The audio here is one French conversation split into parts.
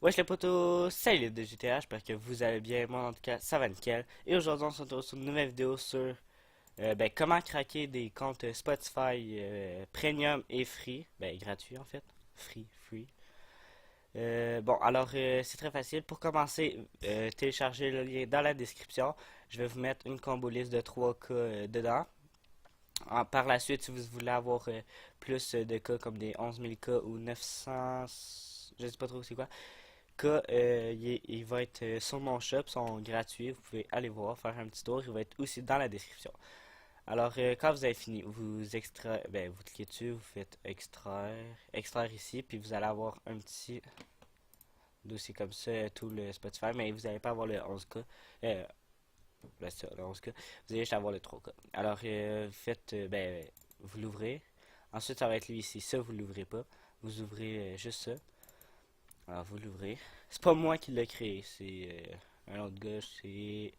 Wesh les potos, salut de GTA, j'espère que vous allez bien, moi en tout cas ça va nickel. Et aujourd'hui on se retrouve sur une nouvelle vidéo sur comment craquer des comptes Spotify Premium et Free, gratuit en fait, free. Bon alors c'est très facile, pour commencer téléchargez le lien dans la description, je vais vous mettre une combo liste de 3 cas dedans. Par la suite si vous voulez avoir plus de cas comme des 11 000 cas ou 900, je sais pas trop c'est quoi cas, il va être sur mon shop, sont gratuits, vous pouvez aller voir, faire un petit tour, il va être aussi dans la description. Alors, quand vous avez fini, vous cliquez dessus, vous faites extraire ici, puis vous allez avoir un petit dossier comme ça, tout le Spotify, mais vous n'allez pas avoir le 11K, le 11K, vous allez juste avoir le 3K. Alors, vous l'ouvrez, ensuite ça va être lui ici, ça vous l'ouvrez pas, vous ouvrez juste ça. Alors, vous l'ouvrez. C'est pas moi qui l'ai créé, c'est un autre gars, c'est.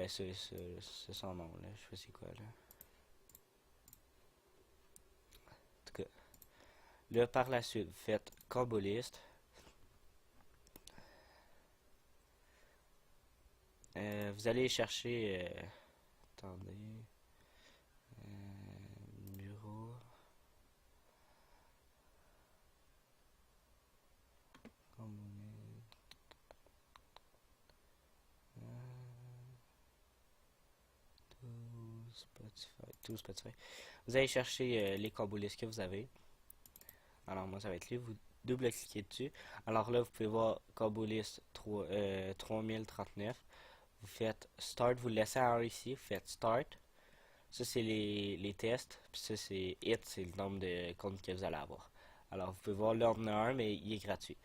C'est son nom, là. Je sais pas c'est quoi, là. En tout cas. Là, par la suite, vous faites combo list. Vous allez chercher. Attendez. Bureau. Combo Spotify. Tout Spotify. Vous allez chercher les combo lists que vous avez. Alors, moi, ça va être lui. Vous double-cliquez dessus. Alors là, vous pouvez voir combo list 3039. Vous faites Start, vous le laissez en ici, vous faites Start. Ça, c'est les tests. Puis ça, c'est Hit, c'est le nombre de comptes que vous allez avoir. Alors, vous pouvez voir là, on en a un, mais il est gratuit.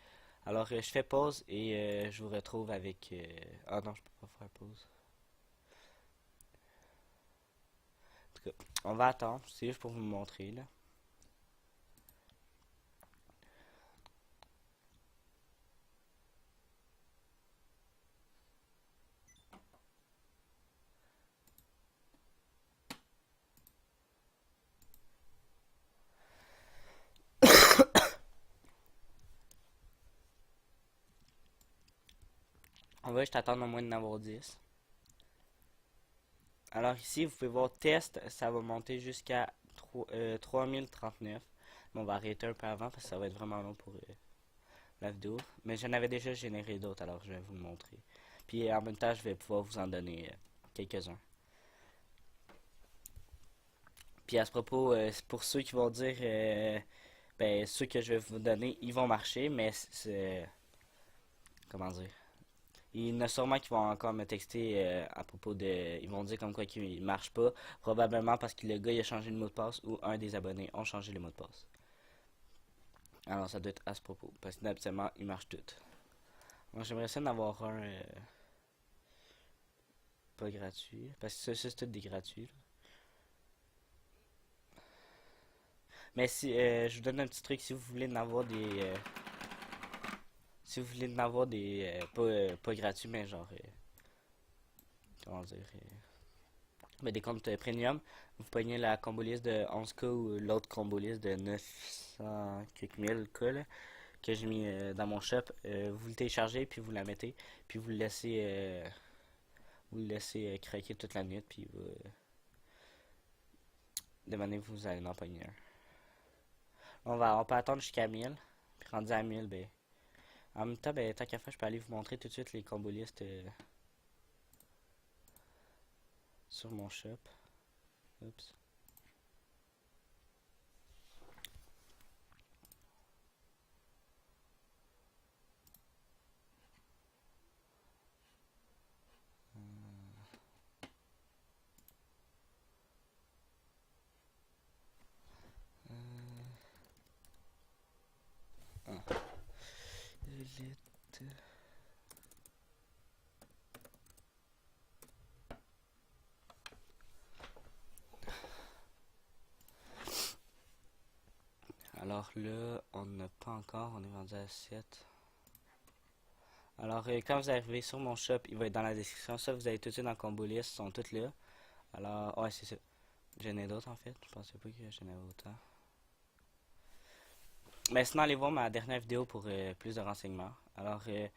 Alors, je fais pause et je vous retrouve avec. Ah non, je peux pas faire pause. En tout cas, on va attendre. C'est juste pour vous montrer, là. On va juste attendre au moins d'en avoir 10. Alors ici, vous pouvez voir test, ça va monter jusqu'à 3039. Mais on va arrêter un peu avant parce que ça va être vraiment long pour la vidéo. Mais j'en avais déjà généré d'autres, alors je vais vous le montrer. Puis en même temps, je vais pouvoir vous en donner quelques-uns. Puis à ce propos, pour ceux qui vont dire, ceux que je vais vous donner, ils vont marcher, mais comment dire, il y en a sûrement qui vont encore me texter à propos de, ils vont dire comme quoi qu'ils marchent pas, probablement parce que le gars il a changé le mot de passe ou un des abonnés ont changé le mot de passe. Alors ça doit être à ce propos, parce que habituellement ils marchent tous. Moi j'aimerais ça en avoir un pas gratuit, parce que ça c'est tout des gratuits. Là. Mais si je vous donne un petit truc, si vous voulez en avoir des, si vous voulez en avoir des, pas gratuits, mais genre, comment dire, mais des comptes premium, vous prenez la combo list de 11K ou l'autre combo list de 900 quelques mille K là, que j'ai mis dans mon shop. Vous le téléchargez, puis vous la mettez, puis vous le laissez craquer toute la nuit, puis demandez vous allez en pogner un. On peut attendre jusqu'à 1000, puis rendu à 1000, ben, en même temps, ben, tant qu'à faire, je peux aller vous montrer tout de suite les combo listes sur mon shop. Oups. Ah. Elite. Alors là, on n'a pas encore, on est rendu à 7. Alors, quand vous arrivez sur mon shop, il va être dans la description. Ça, vous allez tout de suite dans le combo list, ils sont toutes là. Alors, ouais, c'est ça. J'en ai d'autres en fait. Je pensais pas que j'en avais autant. Mais sinon, allez voir ma dernière vidéo pour plus de renseignements. Alors, j'ai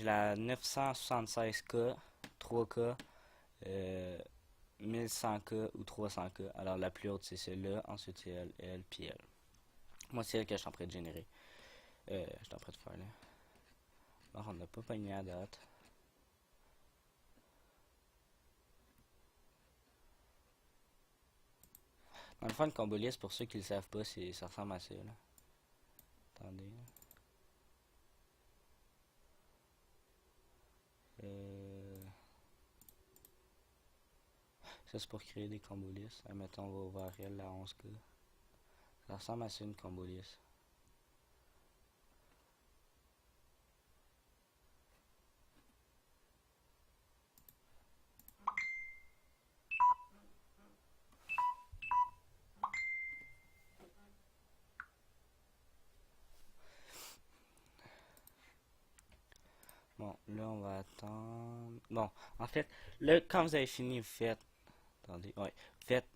la 976K, 3K, euh, 1100K ou 300K. Alors, la plus haute, c'est celle-là. Ensuite, c'est elle, puis elle. Moi, c'est elle que je suis en train de générer. Je suis en train de faire là. Alors, on n'a pas pogné à date. Dans le fond, une combo list, pour ceux qui le savent pas, ça ressemble à ça, là. Attendez. Ça, c'est pour créer des combo lists. Admettons, on va ouvrir la 11K. Ça ressemble à ça, une combo list. Bon, là, on va attendre. Bon, en fait, là, quand vous avez fini, vous faites. Attendez, ouais. Vous faites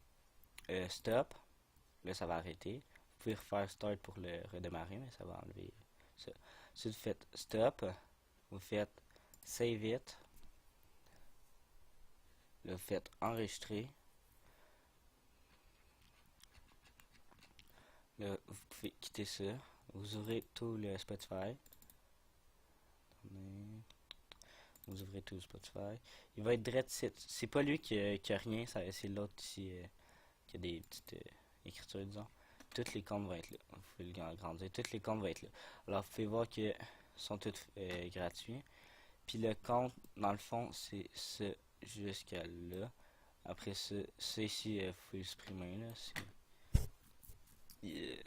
stop. Là, ça va arrêter. Vous pouvez refaire start pour le redémarrer, mais ça va enlever ça. Ensuite, vous faites stop. Vous faites save it. Là, vous faites enregistrer. Là, vous pouvez quitter ça. Vous ouvrez tout le Spotify. Vous ouvrez tout le Spotify. Il va être direct ici. C'est pas lui qui a rien, c'est l'autre ici qui a des petites écritures, disons. Toutes les comptes vont être là. Vous pouvez le agrandir. Toutes les comptes vont être là. Alors, vous pouvez voir que sont toutes gratuits. Puis le compte, dans le fond, c'est ce jusqu'à là. Après ça, ici, il faut le supprimer. Là.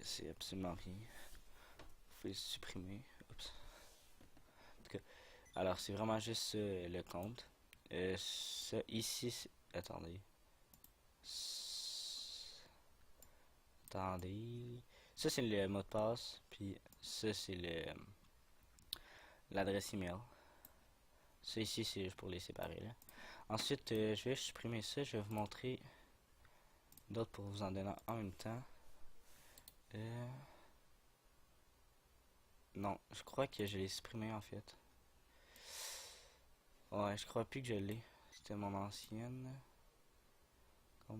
C'est absolument rien. Vous pouvez le supprimer. Oups. En tout cas, alors, c'est vraiment juste ça, le compte. Ça, ici, attendez. Attendez. Ça, c'est le mot de passe. Puis ça, c'est l'adresse email. Ça, ici, c'est juste pour les séparer. Là. Ensuite, je vais supprimer ça. Je vais vous montrer d'autres pour vous en donner en même temps. Non, je crois que je l'ai supprimé en fait. Ouais, je crois plus que je l'ai. C'était mon ancienne. Je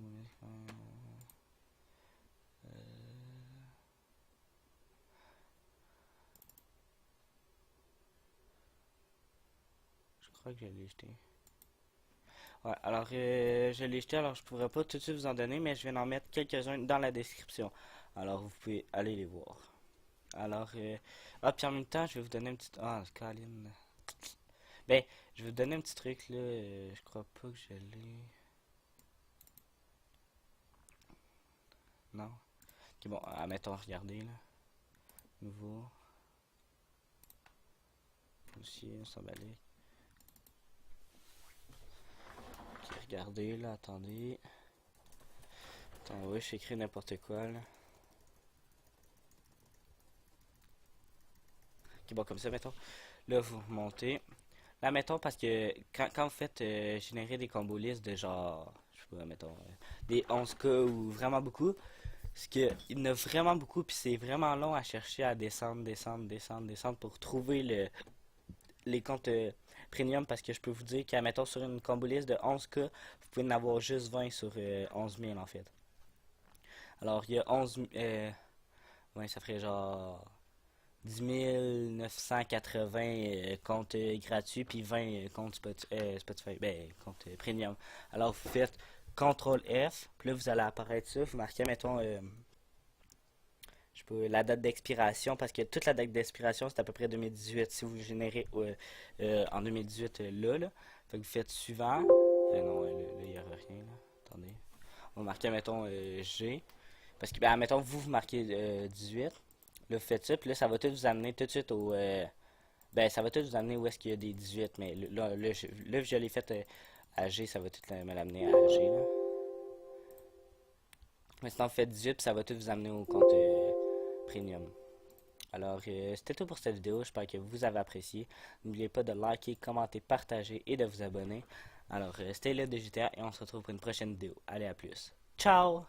crois que je l'ai jeté. Ouais, alors je l'ai jeté, alors je pourrais pas tout de suite vous en donner, mais je vais en mettre quelques-uns dans la description. Alors vous pouvez aller les voir. Alors, puis en même temps, je vais vous donner un petit. Ah, Caroline. Ben, je vais vous donner un petit truc là. Je crois pas que je l'ai. Non. Ok, bon, admettons, regardez là. Nouveau. Aussi, on s'en balai. Ok, regardez là, attendez. Attends, ouais, j'ai écrit n'importe quoi là. Ok, bon, comme ça, mettons. Là, vous montez. Là, mettons, parce que quand vous faites générer des combos listes de genre, je sais pas, mettons, des 11K ou vraiment beaucoup, parce qu'il y en a vraiment beaucoup, puis c'est vraiment long à chercher à descendre pour trouver les comptes premium, parce que je peux vous dire qu'à, mettons, sur une combo liste de 11K, vous pouvez en avoir juste 20 sur 11 000 en fait. Alors, il y a 11 000, ouais, ça ferait genre 10 980 comptes gratuits, puis 20 comptes Spotify, ben, comptes premium. Alors, vous faites CTRL F, puis là, vous allez apparaître ça, vous marquez, mettons, je sais pas, la date d'expiration, parce que toute la date d'expiration, c'est à peu près 2018, si vous générez en 2018 là. Fait que vous faites suivant. Non, là, il n'y aura rien, là. Attendez. On va marquer, mettons, G. Parce que, ben, mettons, vous marquez 18. Là, vous faites ça, puis là, ça va tout vous amener tout de suite au. Ben, ça va tout vous amener où est-ce qu'il y a des 18, mais là, je l'ai fait à G, ça va tout me l'amener à G, là. Maintenant, vous faites 18, puis ça va tout vous amener au compte premium. Alors, c'était tout pour cette vidéo. J'espère que vous avez apprécié. N'oubliez pas de liker, commenter, partager et de vous abonner. Alors, c'était le de GTA et on se retrouve pour une prochaine vidéo. Allez, à plus. Ciao!